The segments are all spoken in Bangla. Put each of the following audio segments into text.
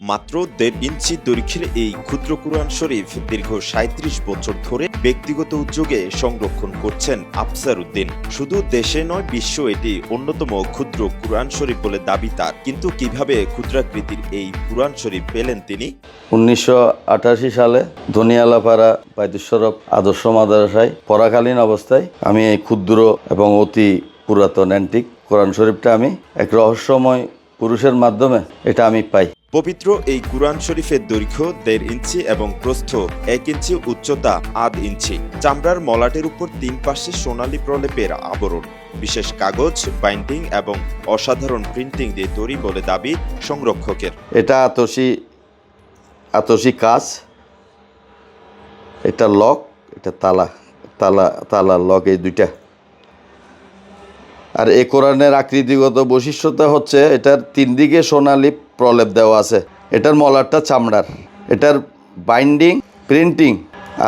মাত্র ১.৫ ইঞ্চি দৈর্ঘ্যের এই ক্ষুদ্র কুরআন শরীফ দীর্ঘ ৩৭ বছর ধরে ব্যক্তিগত উদ্যোগে সংরক্ষণ করছেন আফসার উদ্দিন। শুধু দেশে নয়, বিশ্ব এটি অন্যতম ক্ষুদ্র কুরআন শরীফ বলে দাবি তার। কিন্তু কিভাবে ক্ষুদ্রাকৃতির এই কুরআন শরীফ পেলেন তিনি? ১৯৮৮ সালে ধনিয়ালাপাড়া বাইতুশরফ আদর্শ মাদ্রাসায় পড়াকালীন অবস্থায় আমি এই ক্ষুদ্র এবং অতি পুরাতন অ্যান্টিক কোরআন শরীফটা আমি এক রহস্যময় পুরুষের মাধ্যমে এটা আমি পাই। পবিত্র এই কুরআন শরীফের দৈর্ঘ্য ১.৫ ইঞ্চি এবং প্রস্থ ১ ইঞ্চি, উচ্চতা ৮ ইঞ্চি। চামড়ার মলাটের উপর ৩ পাশে সোনালী প্রলেপের আবরণ, বিশেষ কাগজ, বাইন্ডিং এবং অসাধারণ প্রিন্টিং দিয়ে তৈরি বলে দাবি সংরক্ষকের। এটা আতসী কাজ, এটা লক, এটা তালা লক, এই দুইটা। আর এই কোরআনের আকৃতিগত বৈশিষ্ট্যটা হচ্ছে এটার ৩ দিকে সোনালী প্রলেপ দেওয়া আছে। এটার মলারটা চামড়ার, এটার বাইন্ডিং, প্রিন্টিং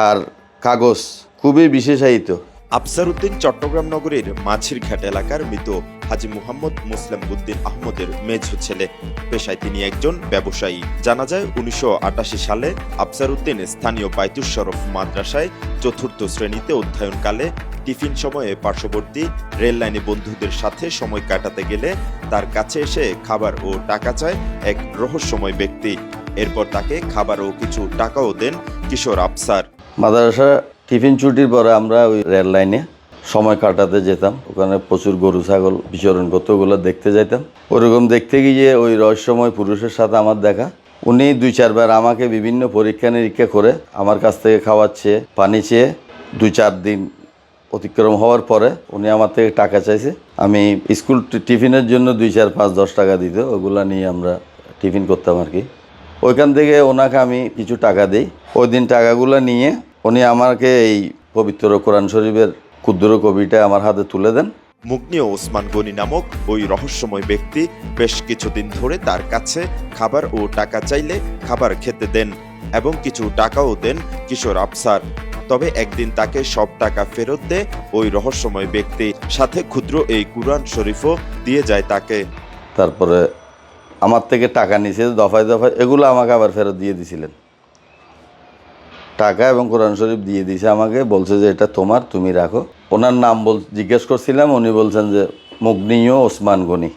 আর কাগজ খুবই বিশেষায়িত। আফসার উদ্দিন চট্টগ্রাম নগরীর মাঝিরঘাট এলাকার মৃত হাজী মুহাম্মদ মুসলিম উদ্দিন আহমদের মেঝো ছেলে। পেশায় তিনি একজন ব্যবসায়ী। জানা যায় ১৯৮৮ সালে আফসার উদ্দিন স্থানীয় বাইতুশরফ মাদ্রাসায় ৪র্থ শ্রেণীতে অধ্যয়নকালে টিফিন সময়ে পার্শ্ববর্তী রেল লাইনে বন্ধুদের সাথে সময় কাটাতে গেলে তার কাছে এসে খাবার ও টাকা চায় এক রহস্যময় ব্যক্তি। এরপর তাকে খাবার ও কিছু টাকাও দেন কিশোর আফসার। মাদ্রাসা টিফিন ছুটির পরে আমরা ওই রেল লাইনে সময় কাটাতে যেতাম। ওখানে প্রচুর গরু ছাগল বিচরণ করতো, ওগুলো দেখতে যেতাম। ওরকম দেখতে গিয়ে ওই রহস্যময় পুরুষের সাথে আমার দেখা। উনি ২-৪ বার আমাকে বিভিন্ন পরীক্ষা নিরীক্ষা করে আমার কাছ থেকে খাওয়ার চেয়ে, পানি চেয়ে ২-৪ দিন অতিক্রম হওয়ার পরে উনি আমার থেকে টাকা চাইছে। আমি স্কুল টিফিনের জন্য ২-৪-৫-১০ টাকা দিত, ওগুলো নিয়ে আমরা টিফিন করতাম আর কি। ওইখান থেকে ওনাকে আমি কিছু টাকা দিই। ওই দিন টাকাগুলো নিয়ে উনি আমাকে এই পবিত্র কোরআন শরীফের ক্ষুদ্র কবিটা আমার হাতে তুলে দেন। মুগনি ওসমান গনি নামক ওই রহস্যময় ব্যক্তি বেশ কিছুদিন ধরে তার কাছে খাবার ও টাকা চাইলে খাবার খেতে দেন এবং কিছু টাকাও দেন কিশোর আফসার। তবে একদিন তাকে সব টাকা ফেরত দেয় ওই রহস্যময় ব্যক্তি, সাথে ক্ষুদ্র এই কুরআন শরীফও দিয়ে যায় তাকে। তারপরে আমার থেকে টাকা নিয়েছে দফায় দফায়, এগুলো আমাকে আবার ফেরত দিয়ে দিয়েছিলেন। টাকা এবং কোরআন শরীফ দিয়ে দিয়েছে আমাকে, বলছে যে এটা তোমার, তুমি রাখো। ওনার নাম জিজ্ঞেস করছিলাম, উনি বলছেন যে মুগনিও ওসমান গনি।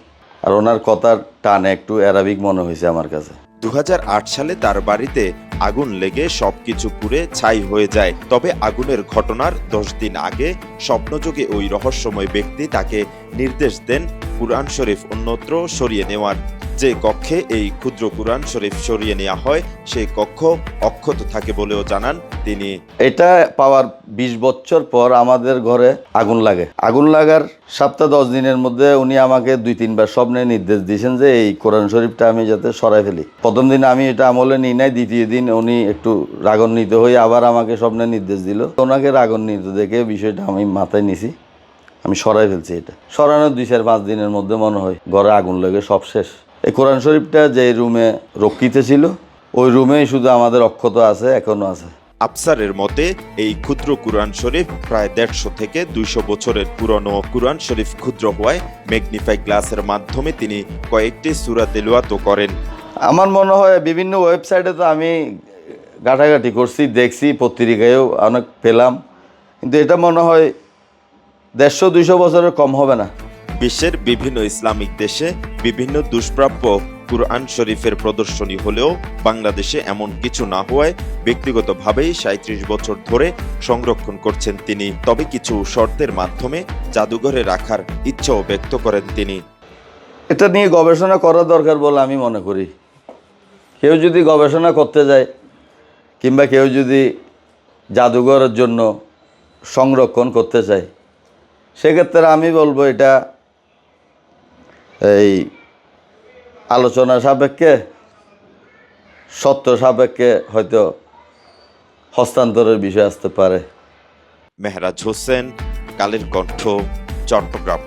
আর ওনার কথার টানে একটু অ্যারাবিক মনে হয়েছে আমার কাছে। ২০০৮ সালে তার বাড়িতে আগুন লেগে সবকিছু পুড়ে ছাই হয়ে যায়। তবে আগুনের ঘটনার ১০ দিন আগে স্বপ্নযোগে ওই রহস্যময় ব্যক্তি তাকে নির্দেশ দেন কুরআন শরীফ অন্যত্র সরিয়ে নেওয়ার। যে কক্ষে এই ক্ষুদ্র কুরআন শরীফ সরিয়ে নেওয়া হয় সেই কক্ষ অক্ষত থাকে বলেও জানান তিনি। এটা পাওয়ার ২০ বছর পর আমাদের ঘরে আগুন লাগে। আগুন লাগার সপ্তাহ ১০ দিনের মধ্যে উনি আমাকে ২-৩ বার স্বপ্নে নির্দেশ দিয়েছেন যে এই কোরআন শরীফটা আমি যাতে সরাই ফেলি। প্রথম দিন আমি এটা আমলে নিই নাই, দ্বিতীয় দিন উনি একটু রাগান্বিত হয়ে আবার আমাকে স্বপ্নে নির্দেশ দিল। ওনাকে রাগান্বিত দেখে বিষয়টা আমি মাথায় নিছি, আমি সরাই ফেলছি। এটা সরানোর ২-৪-৫ দিনের মধ্যে মনে হয় ঘরে আগুন লেগে সব শেষ। এই কোরআন শরীফটা যে রুমে রক্ষিত ছিল ওই রুমেই শুধু আমাদের অক্ষত আছে, এখনো আছে। আফসারের মতে এই ক্ষুদ্র কুরআন শরীফ প্রায় ১৫০ থেকে ২০০ বছরের পুরনো। কুরআন শরীফ ক্ষুদ্র হওয়ায় ম্যাগনিফাই গ্লাসের মাধ্যমে তিনি কয়েকটি সূরা তেলাওয়াতও করেন। আমার মনে হয় বিভিন্ন ওয়েবসাইটে তো আমি ঘাটাঘাটি করছি, দেখছি, পত্রিকায়ও অনেক পেলাম, কিন্তু এটা মনে হয় ১৫০-২০০ বছরের কম হবে না। বিশ্বের বিভিন্ন ইসলামিক দেশে বিভিন্ন দুষ্প্রাপ্য কুরআন শরীফের প্রদর্শনী হলেও বাংলাদেশে এমন কিছু না হওয়ায় ব্যক্তিগতভাবেই ৩৭ বছর ধরে সংরক্ষণ করছেন তিনি। তবে কিছু শর্তের মাধ্যমে জাদুঘরে রাখার ইচ্ছাও ব্যক্ত করেন তিনি। এটা নিয়ে গবেষণা করা দরকার বলে আমি মনে করি। কেউ যদি গবেষণা করতে যায় কিংবা কেউ যদি জাদুঘরের জন্য সংরক্ষণ করতে চায়, সেক্ষেত্রে আমি বলবো এটা এই আলোচনা সাপেক্ষে, সত্য সাপেক্ষে হয়তো হস্তান্তরের বিষয় আসতে পারে। মেহরাজ হোসেন, কালের কণ্ঠ, চট্টগ্রাম।